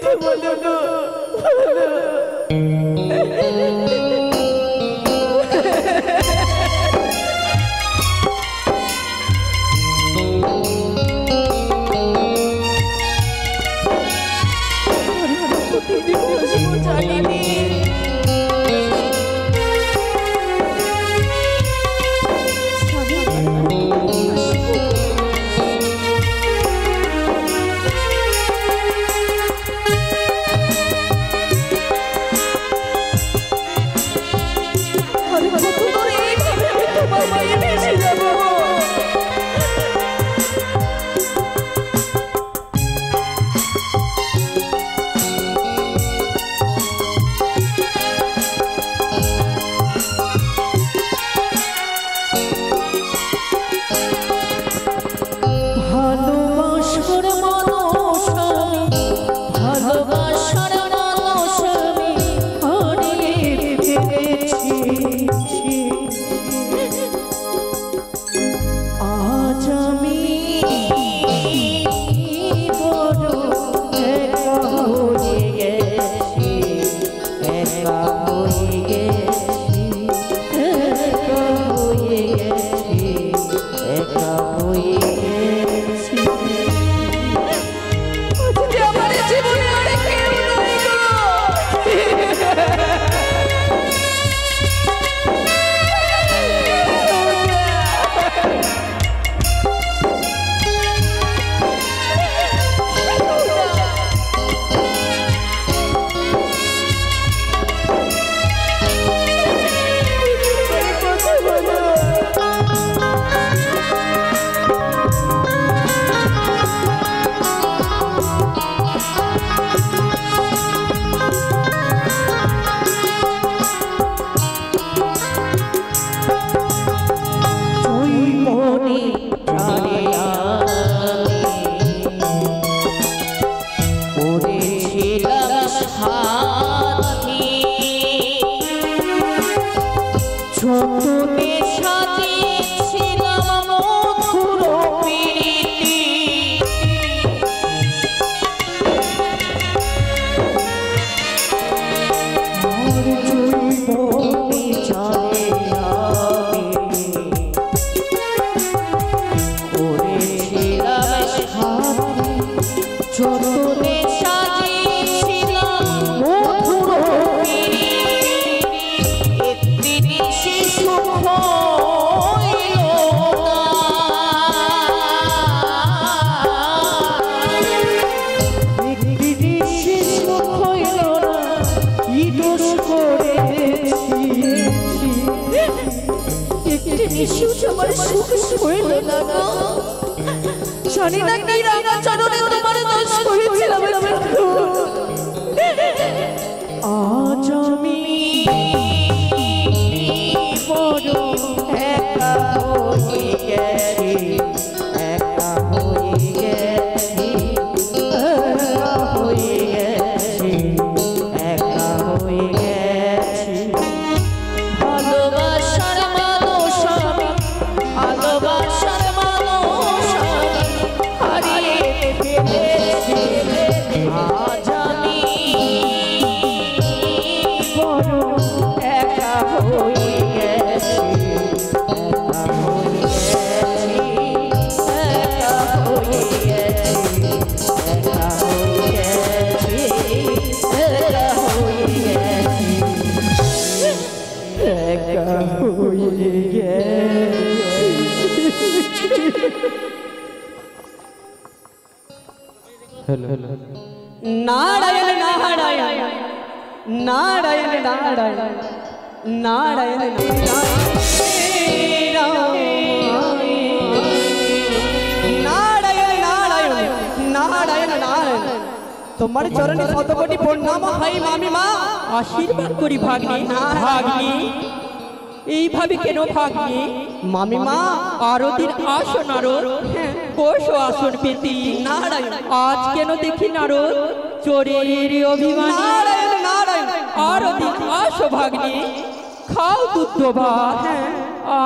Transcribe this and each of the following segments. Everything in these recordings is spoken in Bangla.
কথা বলো না। জানি না কি রাঙা চরণে তোমার দোষ করেছিলাম আজ আমি বড় একা হয়ে গেছি, একা হয়ে গেছি, একা হয়ে গেছি, একা হয়ে গেছি। ভালোবাসার মানুষ আমি, ভালোবাসার মানুষ আমি হারিয়ে ফেলেছি। আজ আমি বড় একা হয়ে গেছি, একা হয়ে গেছি, একা হয়ে গেছি, একা হয়ে গেছি, একা হয়ে গেছি, একা হয়ে গেছি। নারায়ণ নারায়ণ নারায়ণ নারায়ণ নারায়ণ নারায়ণ নারায়ণ নারায়ণ। তোমার চরণে শত কোটি প্রণাম হয় মামিমা। আশীর্বাদ করি ভাগ্নি। ভাগ্নি এইভাবে কেন ভাগ্নি? মামিমা আরতির আসন নারদ, বসো আসন পেতে। নারায়ণ আজ কেন দেখি নারদ চোরের অভিমান। নারায়ণ নারায়ণ আরতির আসো ভাগ্নি, খাও দুধ ভাত।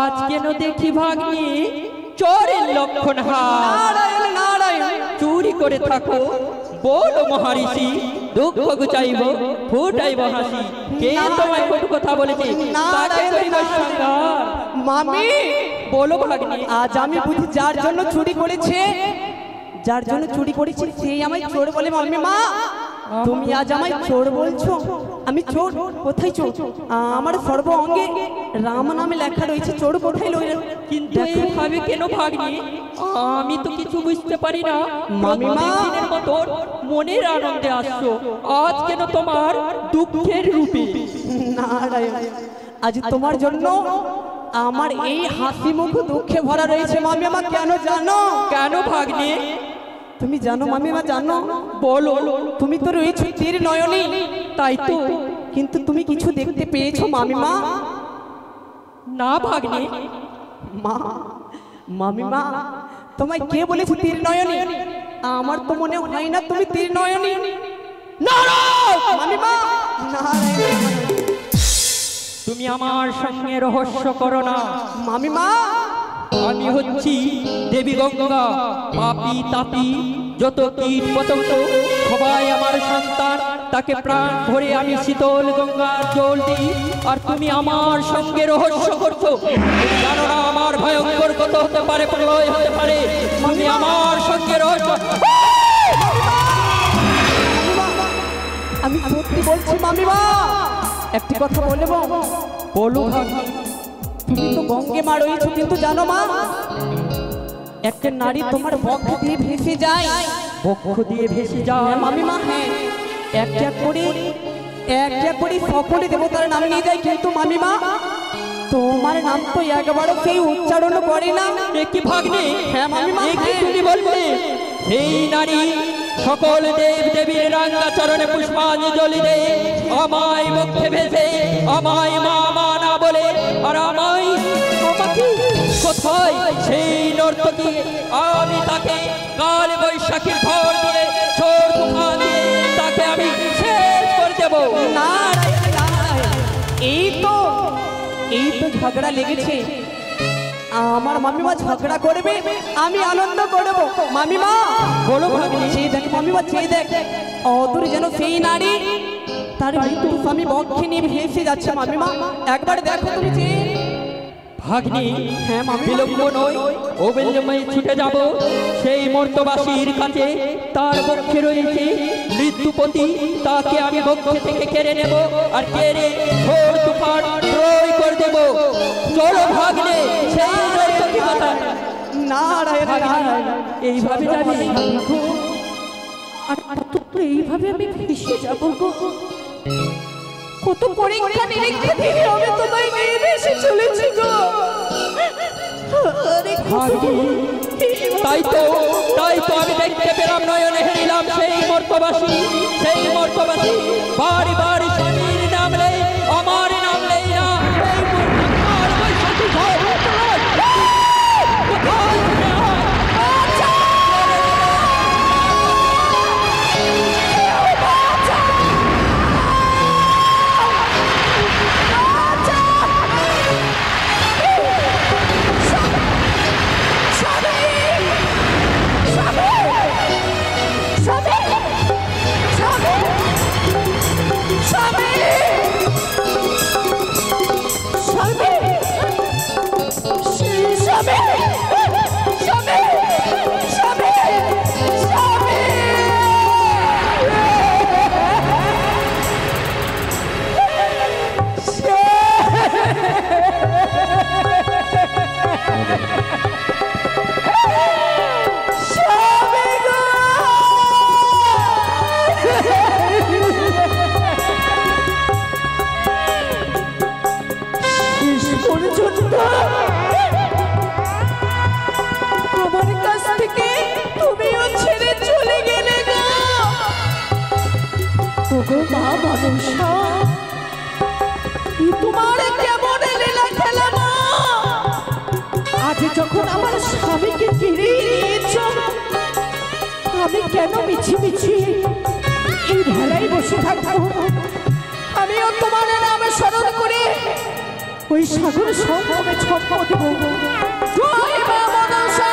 আজ কেন দেখি ভাগ্নি চোরের লক্ষণ হাত। নারায়ণ নারায়ণ চুরি করে থাকো বলো মহারিষি, দুঃখ গুচাইব ফুটাইব হাসি। কে তোমায় কটু কথা বলেছে? তাকে করিব সংহার। মামি বলো ভাগ্নে। আজ আমি বুঝি যার জন্য চুরি করেছে, যার জন্য চুরি করেছি সেই আমায় চোর বলে। মামি মা তুমি আজ আমায় চোর বলছো? আমি চোর? কোথায় চোর? আমার সর্ব অঙ্গে রাম নামে লেখা রয়েছে, চোর কোথায় লইল? কিন্তু এইভাবে কেন ভাগ্নে? আমি তো কিছু বুঝতে পারি না। মামিমা দিনের মতো মনের আনন্দে আসছো, আজ কেন তোমার দুঃখের রূপে? নারায়ণ আজ তোমার জন্য আমার এই হাসি মুখ দুঃখে ভরা রয়েছে। মামিমা কেন জানো? কেন ভাগ্নে? তুমি জানো মামিমা? জানো? বলো। তুমি তো রয়েছো তীর নয়নী, তাই তো। কিন্তু তুমি কিছু দেখতে পেয়েছো মামিমা? না ভাগ্নে। মা মামিমা তোমায় কে বলেছে তীর নয়নী? আমার তো মনে হয় না তুমি তীর নয়নী। মামিমা তুমি আমার সঙ্গে রহস্য করো না মামিমা। আমি হচ্ছি দেবী গঙ্গা। পাপি তাপি যত কীট পতঙ্গ সবাই আমার সন্তান, তাকে প্রাণ ভরে আমি শীতল গঙ্গার জল দিই। আর তুমি আমার সঙ্গে রহস্য করছো। তুমি জানো না আমার ভয়ঙ্কর কত হতে পারে, প্রলয় হতে পারে। তুমি আমার সঙ্গে রহস্য। আমি সত্যি বলছি মামিমা, একটি কথা বলবো? বলো ভাগ্নে। তুমি তো গঙ্গে মা রয়েছো, কিন্তু জানো মা একটা নারী তোমার বক্ষ দিয়ে ভেসে যায়। বক্ষ দিয়ে ভেসে যায়? মামিমা হ্যাঁ, একটা করে সকলে দেবতার নাম নিয়ে যায়, কিন্তু মামিমা তোমার নাম তো একবারও সেই উচ্চারণ করে না। কি ভাগ্নে? হ্যাঁ মামিমা। তুমি বলবে সেই নারী সকল দেব দেবীর রাঙ্গা চরণে পুষ্পাঞ্জলি দে, আমায় বক্ষে ভেসে আমায় মা মা না বলে। আর আমায় কোথায় সেই নর্তকী? আমি তাকে কাল বৈশাখীর ঘর দিয়ে ছোট তুফান দিয়ে তাকে আমি শেষ করে দেব। এই তো ঝগড়া লেগেছে। আমার মামিমা ঝগড়া করবে, আমি আনন্দ করব। মামিমা বলো ভাগ্নে। চেয়ে দেখ মামিমা, চেয়ে দেখ অদূরে যেন সেই নারী তার মৃত্যু স্বামী বক্ষে নিয়ে ভেসে যাচ্ছে। মামিমা একবার দেখো তুমি চেয়ে। ভাগ্নি হ্যাঁ মামি। বিলম্ব নয়, অবিলম্বে ছুটে যাব সেই মর্তবাসীর কাছে। তার বক্ষে রয়েছে মৃত্যুপতি, তাকে আমি বক্ষে থেকে কেড়ে নেব। আর কেড়ে ঝড় তুফান প্রয় করে দেব। চলো ভাগ্নে সেই নর্তকী মাতা। নারায়ণ নারায়ণ। এইভাবে যাবি? এইভাবে আমি ভেসে যাব গো। কত পরীক্ষা নিরীক্ষা দিয়ে আমি তোমায় নিয়ে ভেসে চলেছি গো। তাই তো আমি দেখতে পেলাম, নয়নে হেরিলাম সেই মর্তবাসী বাড়ি বাড়ি স্বামীর নাম নেই, আমার নাম নেই না। তোমার কেমন লীলা খেলা মা? আজ যখন আমার স্বামীকে ফিরিয়ে নিয়েছ, আমি কেন মিছি মিছি এই ভেলায় বসে থাকবো? আমিও তোমার নামে স্মরণ করে ওই সাগর সঙ্গমে ছন্দ দেব। জয় মা মনসা।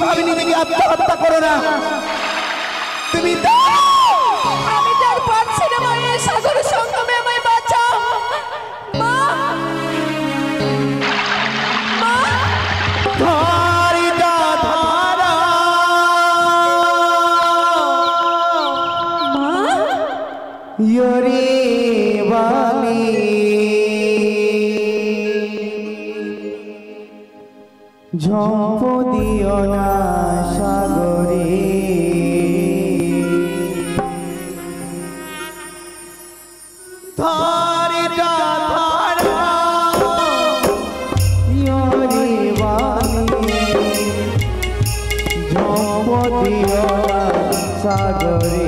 এইভাবে নিজেকে আত্মহত্যা করো না। তুমি আমি তার পারছি না মা, এই সাগর সঙ্গমে আমায় বাঁচাও মা। মা ধারিতা ধারা মা ইয়রে বালি ঝম্প দিও না সাগরে ধারিতা ধারা ইয়রে বালি ঝম্প দিও না সাগরে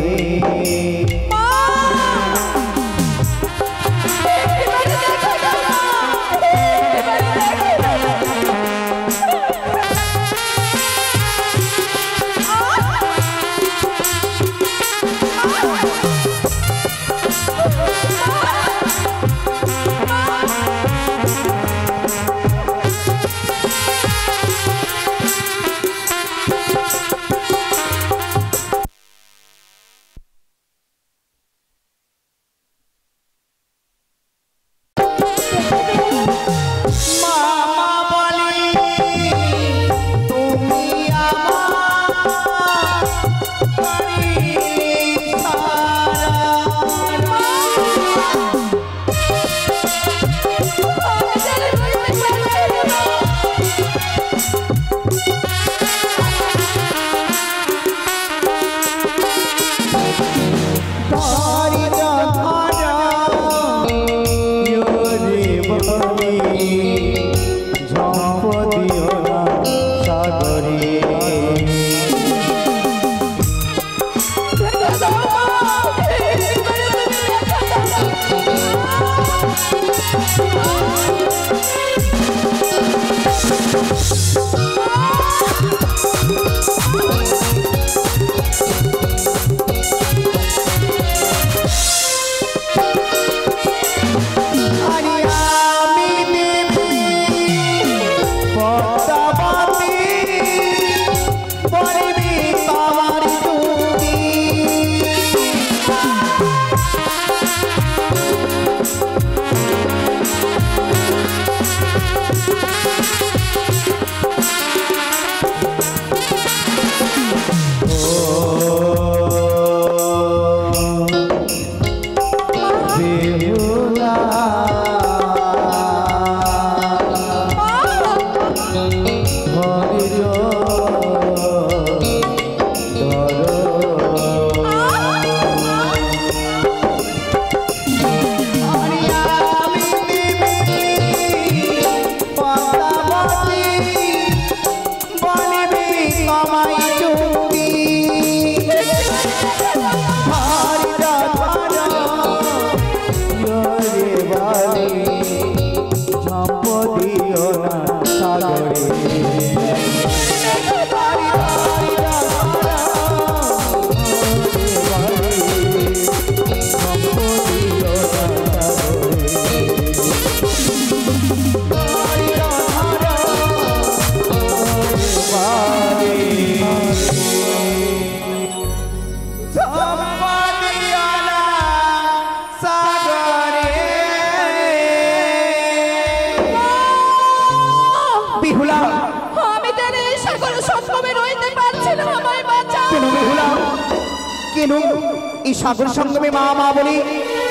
সাগর সঙ্গমে মা মা বলি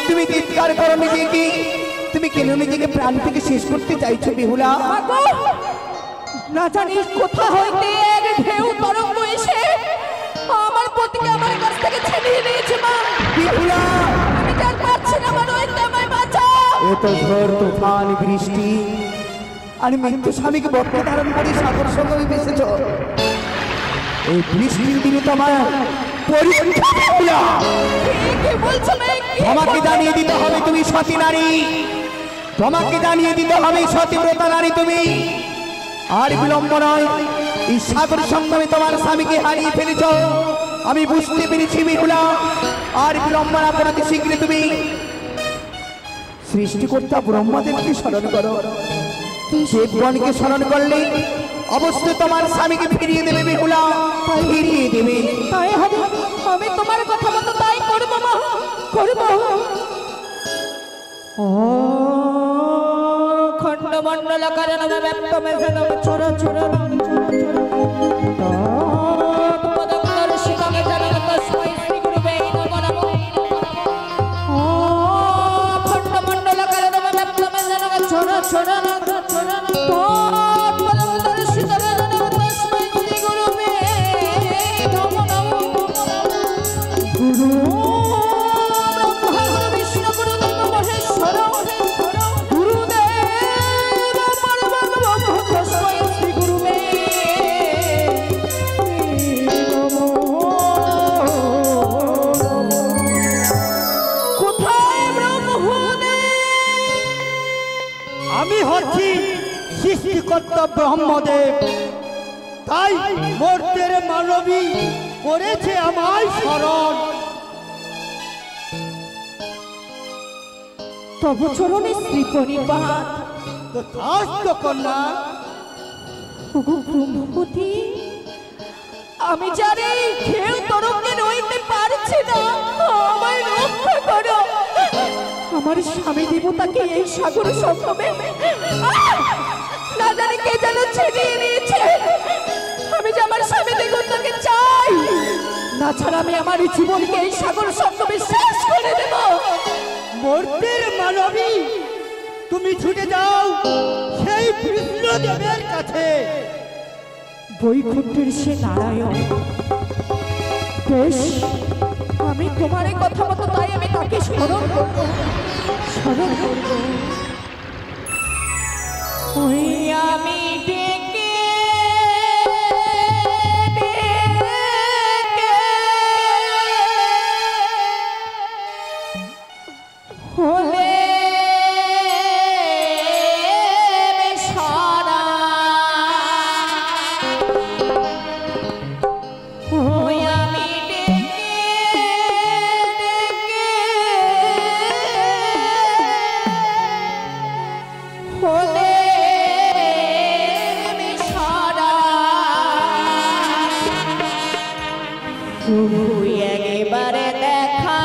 তুমি চিৎকার করো নিজেকে, তুমি কেন নিজেকে প্রাণ থেকে শেষ করতে চাইছো বেহুলা? না জানি কোথা হইতে এক ঢেউ তরঙ্গ এসে আমার পতিকে আমার কাছ থেকে ছিনিয়ে নিয়েছে মা। বেহুলা আমি আর পারছি না, আমার হইতে আমায় বাঁচাও। এ তো ঝড় তুফান বৃষ্টি আর মৃত্যু স্বামীকে বক্ষ ধারণ করে সাগর সঙ্গমে ভেসেছ। এই বৃষ্টির দিনে তোমার পরীক্ষা বেহুলা। কি বলছো মা? তোমাকে জানিয়ে দিতে হবে তুমি সতী নারী, তোমাকে জানিয়ে দিতে হবে সতীব্রতা নারী তুমি। আর বিলম্ব নয়, এই সাগর সঙ্গমে তোমার স্বামীকে হারিয়ে ফেলেছ আমি বুঝতে পেরেছি বেহুলা। আর বিলম্ব না করতে শীঘ্র তুমি সৃষ্টিকর্তা ব্রহ্মাদেবকে স্মরণ করো। দেবগণকে স্মরণ করলে অবশ্যই তোমার স্বামীকে ফিরিয়ে দেবে বেহুলা, ফিরিয়ে দেবে। তাই হবে, আমি তোমার কথা মতো তাই করব মা, করব। ও খণ্ডমণ্ডল কারণ ব্যক্ত মেঝে নব ছোড় ছোড় আমি হচ্ছি সৃষ্টিকর্তা ব্রহ্মদেব, তাই মর্তের মানবী করেছে আমায় স্মরণ। তব চরণে শ্রীপরিপাত তো তথাস্তু কন্যা। ওগো ব্রহ্মপতি, আমি জানি কেউ তরঙ্গে রইতে পারছি না, আমায় রক্ষা করো। আমার স্বামী দেবতাকে এই সাগর সঙ্গমে না জানি কে যেন ছিনিয়ে নিয়েছে। আমি যে আমার স্বামী দেবতাকে চাই, না ছাড়া আমি আমার জীবনকে এই সাগর সঙ্গমে শেষ করে দেব। মর্তের মানবী, তুমি ছুটে যাও সেই কৃষ্ণদেবের কাছে। বৈকুণ্ঠের সে নারায়ণ, বেশ, আমি তোমার এই কথা মতো তাই আমি তাকে স্মরণ করবো, স্মরণ করবো। ওই আমি ডেকে হলে এবারে দেখা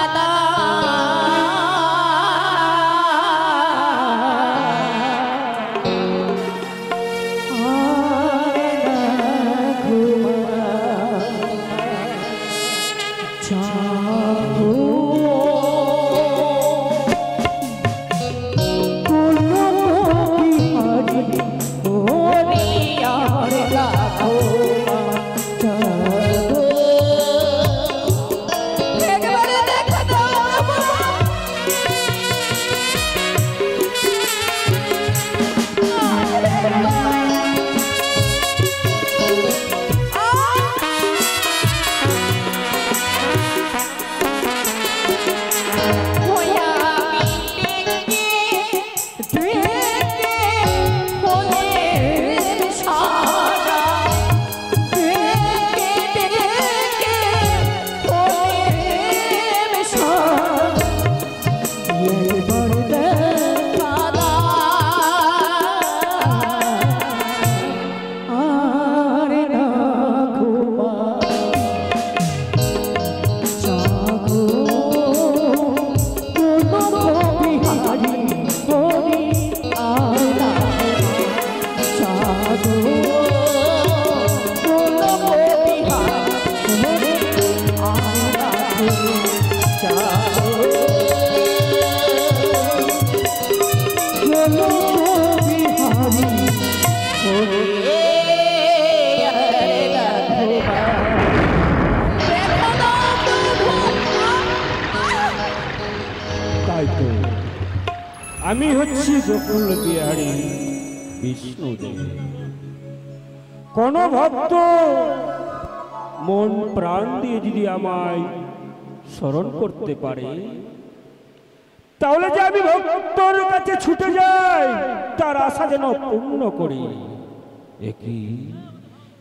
আমি হচ্ছি গোকুল বিহারী বিষ্ণুদেব। কোন ভক্ত মন প্রাণ দিয়ে যদি আমায় স্মরণ করতে পারে, তাহলে যে আমি ভক্তর কাছে ছুটে যাই, তার আশা যেন পূর্ণ করি।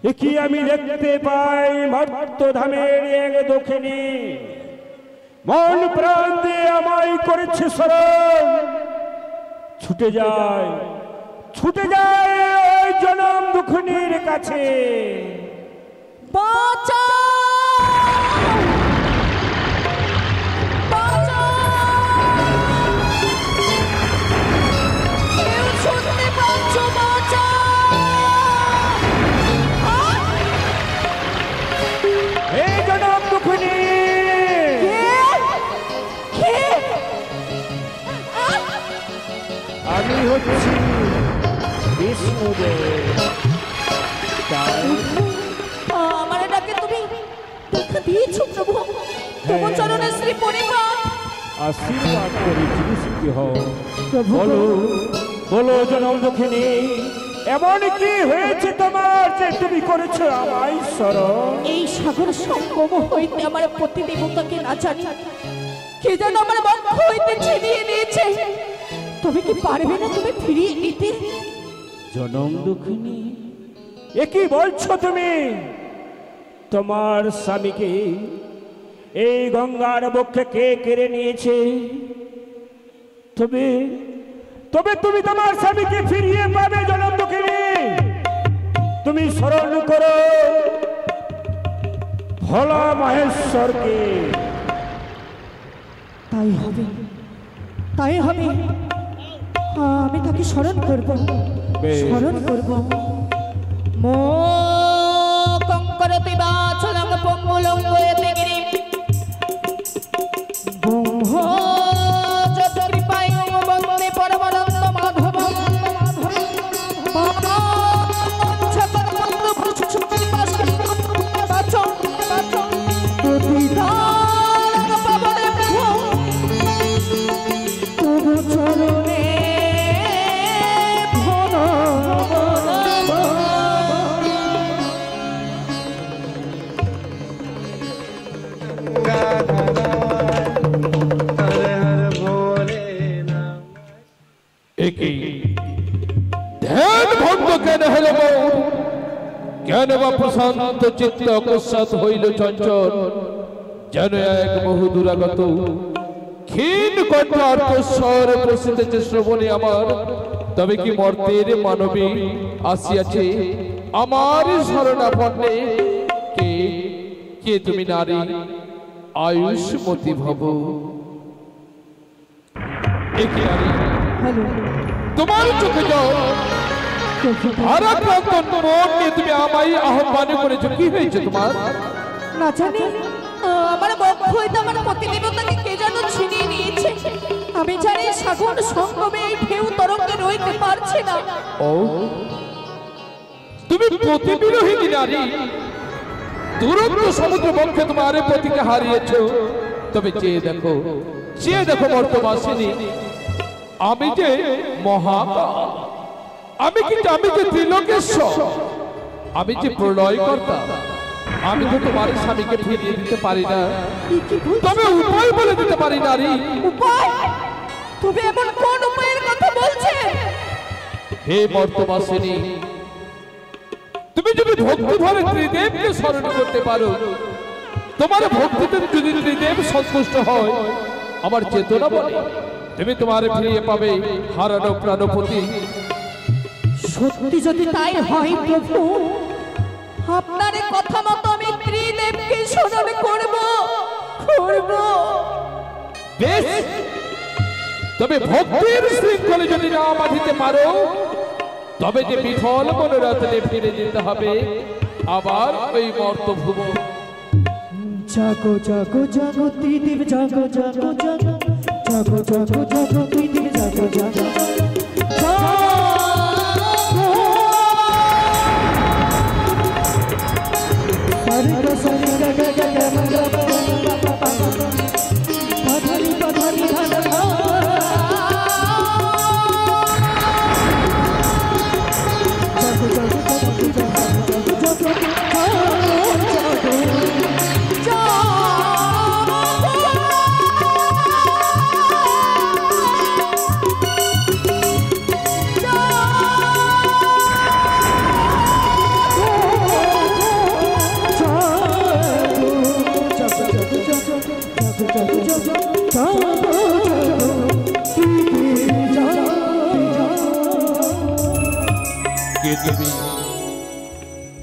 একই আমি দেখতে পাই মর্তধামের এক দক্ষিণে মন প্রাণ দিয়ে আমায় করেছে স্মরণ। ছুটে যায় ওই জনম দুঃখিনীর কাছে। বাঁচাও! বাঁচাও! কেউ শুনতে পাচ্ছ? বাঁচাও! হে জনম দুঃখিনী, আমি হচ্ছি বিষ্ণুদেব। আমার এটাকে তুমি দেখা দিয়েছো প্রভু, তোমার চরণে শ্রী পরিবার আশীর্বাদ করে জীবিত হও। বলো বলো জনম দুঃখিনী, এমন কি হয়েছে তোমার যে তুমি করেছো আমায় স্মরণ? এই সাগর সঙ্গম হইতে আমার পতি দেবতাকে না জানি কে যেন আমার বক্ষ হইতে ছিনিয়ে নিয়েছে। তুমি কি পারবে না তুমি ফিরিয়ে নিতে? জনম দুঃখিনী, এ কি বলছো তুমি? তোমার স্বামীকে এই গঙ্গার বক্ষে কে কেড়ে নিয়েছে? তবে তবে তুমি তোমার স্বামীকে ফিরিয়ে পাবে জনম দুঃখিনী। তুমি স্মরণ করো ভোলা মহেশ্বরকে। তাই হবে, তাই হবে। আমি তাকে স্মরণ করব, স্মরণ করব। মো কঙ্করতি বাচলং পঙ্গুলঙ্গ এতেগিরি ব্রহ্ম যত কৃপায় বন্দে পরমানন্দ মাধব ধ্যান ভঙ্গ কেন হল মৌর? কেন বা প্রশান্ত চিত্ত অকস্মাৎ হইল চঞ্চল? যেন এক বহু দূরাগত ক্ষীণ কণ্ঠ আর্তস্বর প্রসিতেছে শ্রবণে আমার। তবে কি মর্তের মানবী আসিয়াছে আমার শরণাপন্নে? কে কে তুমি নারী আয়ুষ্মতী ভব? একে নারী তোমার চোখে যাও ভারাক্রান্ত মন নিয়ে তুমি আমায় আহ্বান করেছো। কি হয়েছে তোমার? না জানি আমার বক্ষ হইতে আমার পতি দেবতাকে কে যেন ছিনিয়ে নিয়েছে। আমি জানি সাগর সঙ্গমে এই ঢেউ তরঙ্গে রইতে পারছে না। ও তুমি পতি বিরোহিনী নারী, দুরন্ত সমুদ্র বক্ষে তোমার পতিকে হারিয়েছো। তবে চেয়ে দেখো মর্তবাসিনী, আমি যে মহাকাল, আমি যে ত্রিলোকেশ্বর, আমি যে প্রলয়কর্তা। আমি তো তোমার স্বামীকে ফিরিয়ে দিতে পারি না, তবে উপায় বলে দিতে পারি নারী। উপায়? তুমি এমন কোন উপায়ের কথা বলছো? হে মর্তবাসিনী, তুমি যদি ভক্তি ভরে ত্রিদেবকে স্মরণ করতে পারো, তোমার ভক্তিতে যদি ত্রিদেব সন্তুষ্ট হয়, আমার চেতনা বলে তুমি তোমার ফিরিয়ে পাবে হারানো প্রাণপতি। সত্যি যদি তাই হয় প্রভু, আপনার কথা মতো আমি ত্রিদেবকে স্মরণ করব। বেশ, তবে ভক্তির শৃঙ্খলে যদি না বাঁধিতে পারো, তবে যে বিফল মনোরথে ফিরে যেতে হবে আবার ওই মর্তভুবন। জাগো জাগো জাগো ত্রিদেব, জাগো জাগো জাগো, জাগো জাগো জাগো ত্রিদেব, জাগো জাগো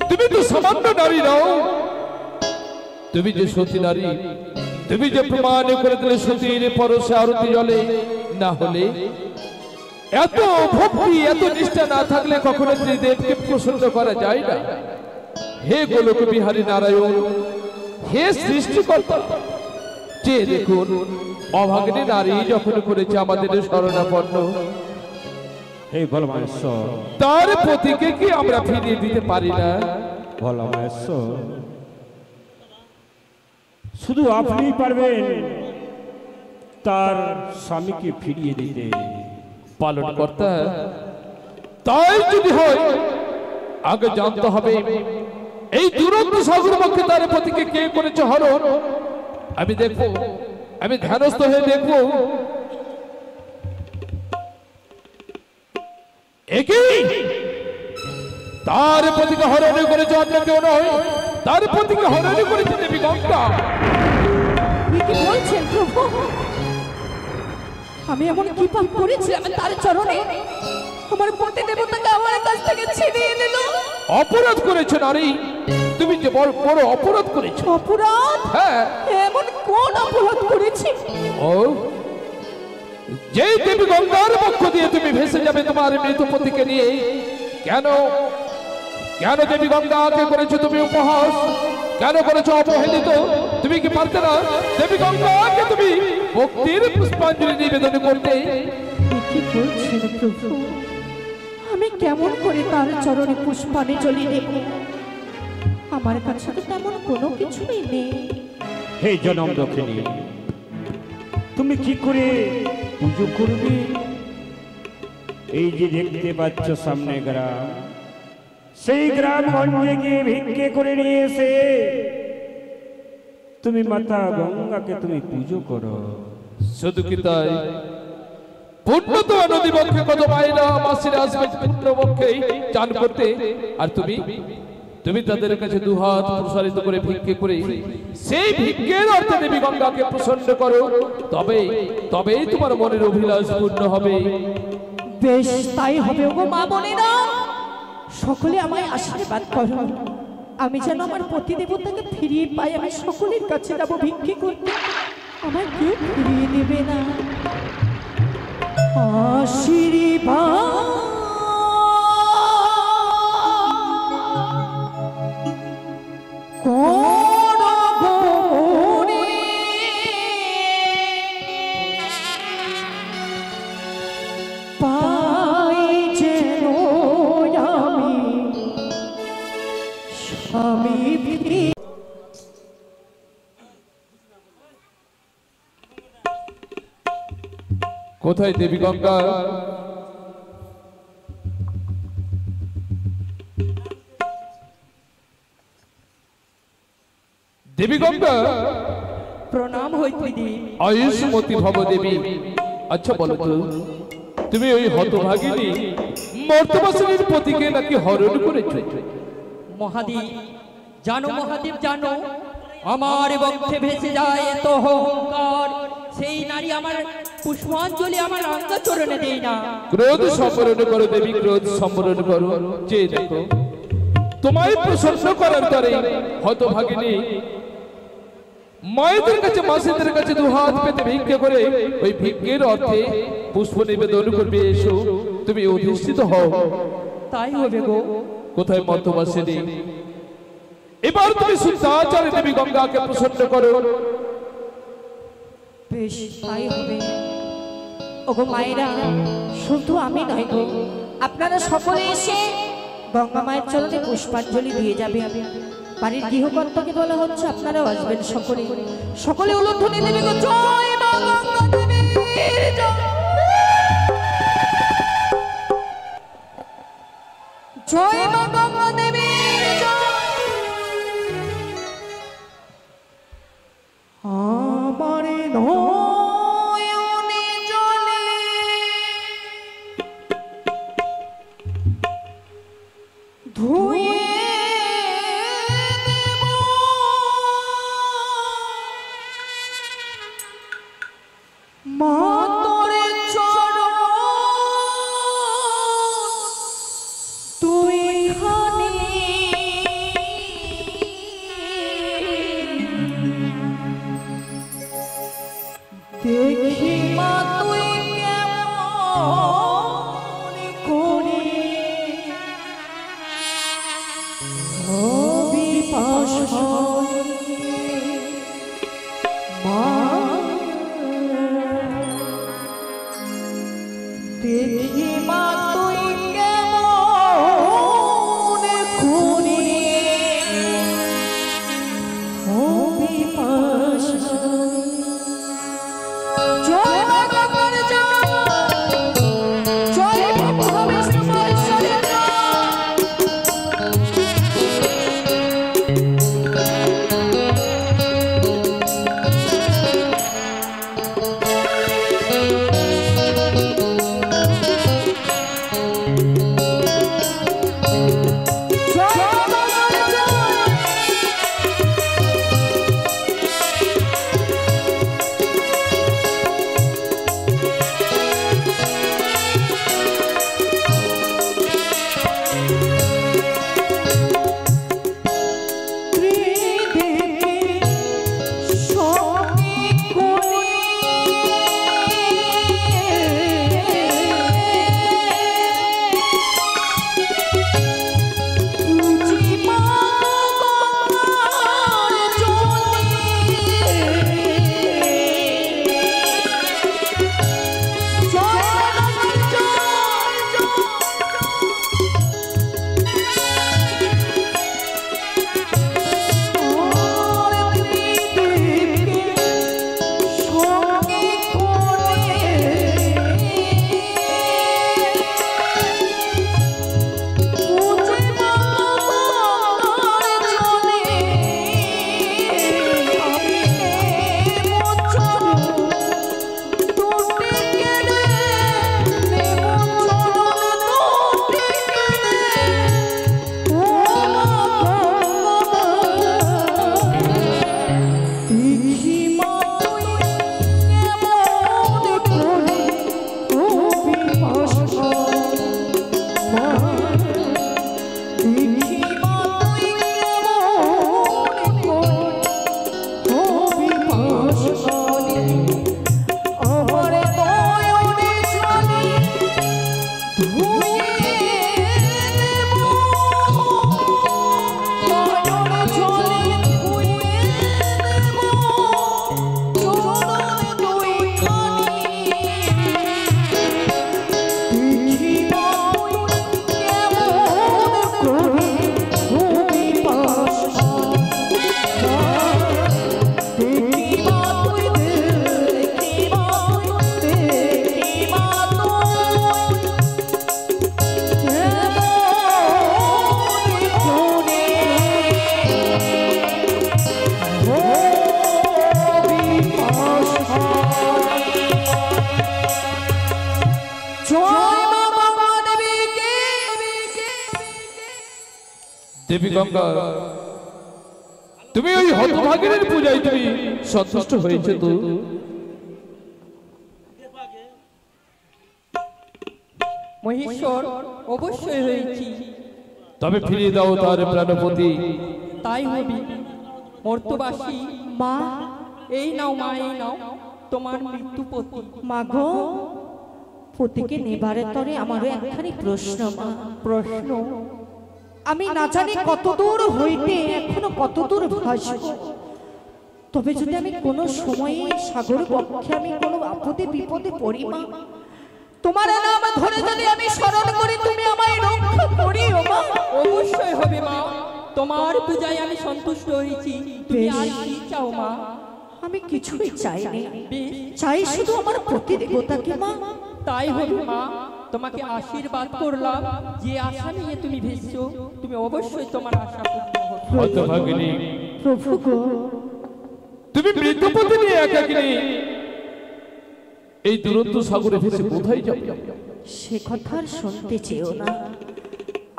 তুমি তো সামান্য নারী নাও, তুমি যে সতী নারী, তুমি যে প্রমাণ করে দিলে সতীর পরশে আরতি জলে। না হলে এত ভক্তি এত নিষ্ঠা না থাকলে কখনো ত্রিদেবকে প্রসন্ন করা যায় না। হে গোলক বিহারী নারায়ণ, হে সৃষ্টিকর্তা, যে দেখুন অভাগিনী নারী যখন করেছে আমাদের শরণাপন্ন, হে বলমায়েশ্বর, তার পতিকে কি আমরা ফিরিয়ে দিতে পারি না? বলমায়েশ্বর, শুধু আপনিই পারবেন তার স্বামীকে ফিরিয়ে দিতে। পালন কর্তা, তাই যদি হয় আগে জানতে হবে এই দুরন্ত সাগর পক্ষে তার পতিকে কে করেছে হরণ। আমি দেখবো, আমি ধ্যানস্থ হয়ে দেখবো একই তার পতিকে হরণ করেছে অন্য কেউ নয়, তার পতিকে হরণ করেছে দেবী গঙ্গা। আপনি কি বলছেন প্রভু? আমি এমন কি পাপ করেছিলাম তার চরণে আমার পতি দেবতাকে আমার কাছ থেকে ছিনিয়ে নিল? অপরাধ করেছো নারী, তুমি যে বড় বড় অপরাধ করেছো। অপরাধ? হ্যাঁ। এমন কোন অপরাধ করেছি? ও যে দেবী গঙ্গার পক্ষ দিয়ে তুমি ভেসে যাবে তোমার মৃত পতিকে নিয়ে, কেন কেন দেবী গঙ্গাকে করেছো তুমি উপহাস? কেন করেছো অবহেলিত? তুমি কি পারতে না দেবী গঙ্গাকে তুমি ভক্তির পুষ্পাঞ্জলি নিবেদন করতে? কি বলছেন প্রভু? আমি কেমন করে তার চরণে পুষ্পাঞ্জলি দেব? আমার কাছে তো তেমন কোনো কিছুই নেই। হে জনম দক্ষিণী, তুমি কি করে পুজো করবে? এই যে দেখতে পাচ্ছ সামনে গ্রাম, সেই গ্রামগঞ্জে গিয়ে ভিক্ষে করে নিয়ে এসে তুমি মাতা গঙ্গাকে তুমি পুজো করো। শুধু কি তাই? পূর্ণত নদী পক্ষে কত মাইলা মাসিরা আসবে পূর্ণ পক্ষে চান করতে, আর তুমি তুমি তাদের কাছে দুহাত প্রসারিত করে ভিক্ষে করে সেই ভিক্ষের অর্থে দেবী গঙ্গাকে প্রসন্ন করো, তবেই তোমার মনের অভিলাষ পূর্ণ হবে। বেশ, তাই হবে গো মা বোনেরা। সকলে আমায় আশীর্বাদ করো, আমি যেন আমার পতি দেবতাকে ফিরিয়ে পাই। আমি সকলের কাছে যাবো ভিক্ষে করতে, আমার কেউ ফিরিয়ে দেবে না। আশীর্বাদ কোথায় দেবী গঙ্গা? দেবী গঙ্গা, প্রণাম হৈত্রীদেবী। আয়ুষ্মতী ভব দেবী। আচ্ছা বলো তো, তুমি ওই হতভাগিনী মর্তবাসিনীর পতিকে নাকি হরণ করেছো? মহাদেব জানো, মহাদেব জানো, আমার বক্ষে ভেসে যায় এত অহংকার, সেই নারী আমার পুষ্পাঞ্জলি আমার অঙ্গচরণে দেই না। ক্রোধ সম্বরণ করো দেবী, ক্রোধ সম্বরণ করো। যে দেখো তোমায় প্রসন্ন করার তরে হতভাগিনী মায়েদের কাছে মাসিদের কাছে দুহাত পেতে ভিক্ষে করে ওই ভিক্ষের অর্থে পুষ্প নিবেদন করবে। এসো, তুমি অধিষ্ঠিত হও। তাই হবে গো। কোথায় মর্তবাসিনী? এবার তুমি শুদ্ধাচারে দেবী গঙ্গাকে প্রসন্ন করো। বেশ, তাই হবে। ওগো মায়েরা, শুধু আমি নয় গো, আপনারা সকলে এসে গঙ্গা মায়ের চরণে পুষ্পাঞ্জলি দিয়ে যাবে। বাড়ির গৃহকর্তাকে বলা হচ্ছে আপনারাও আসবেন সকলে। সকলে উলুধ্বনি দেবে গো, জয় মা গঙ্গা দেবীর জয়। জয় মা গঙ্গা দেবীর জয়। আমার নয়নে জলে ধুয়ে দেব মা তোরে চরণ, তুই দেখি মা তুই কেমন করে হবি পাশানে মা, দেখি মা তুই কেমন করে হবি পাশানে। জয় মা গঙ্গার জয়, জয় বাবা বিষ্ণুমহেশ্বরের দেবী গঙ্গা, তুমি ওই হতভাগিনীর পূজায় তুমি সন্তুষ্ট হয়েছে তো? মহেশ্বর, অবশ্যই হয়েছি। তবে ফিরিয়ে দাও তার প্রাণপতি। তাই হবি মর্তবাসী। মা, এই নাও মা, এই নাও তোমার মৃত্যুপতি। মাগো, পতিকে নেবারে তরে আমারও একখানি প্রশ্ন। মা, প্রশ্ন? আমি না জানি কত দূর হইতে এখনো কত দূর ভাসব, তবে যদি আমি কোনো সময়ে সাগর পক্ষে আমি কোনো আপদে বিপদে পড়ি মা, তোমার নাম ধরে যদি আমি স্মরণ করি, তুমি আমায় রক্ষা করিও মা। অবশ্যই হবে মা, তোমার পূজায় আমি সন্তুষ্ট হয়েছি। তুমি বেশ। আর কি চাও মা? আমি কিছুই চাই না, বেশ, চাই শুধু আমার প্রতি দেবতাকে মা। তাই হবে মা। তোমাকে আশীর্বাদ করলাম, যে আশা নিয়ে তুমি ভেসছো তুমি অবশ্যই তোমার আশা পূর্ণ হবে। হতভাগিনী, প্রভু গো, তুমি মৃত্যুপতি নিয়ে একাকিনী এই দুরন্ত সাগরে ভেসে কোথায় যাবে? সে কথা আর শুনতে চেও না।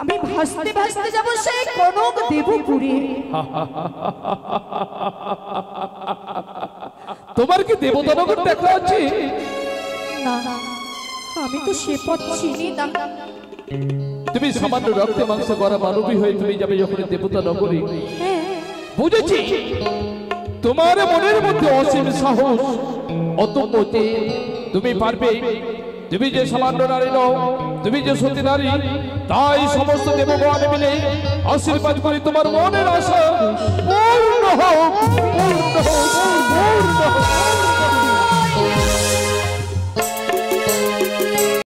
আমি ভাসতে ভাসতে যাব সেই কনক দেবপুরে। তোমার কি দেবতানগর দেখা আছে? না, আমি তো সে পথ চিনি না। তুমি সামান্য রক্তে মাংস করা মানবী হয়ে তুমি যাবে যখন দেবতা নগরী। হ্যাঁ, বুঝেছি, তোমার মনের মধ্যে অসীম সাহস, অতঃপর যে তুমি পারবে, তুমি যে সামান্য নারী নও, তুমি যে সতী নারী, তাই সমস্ত দেবগণ মিলে আশীর্বাদ করি তোমার মনের আশা পূর্ণ হোক, পূর্ণ হোক, পূর্ণ হোক।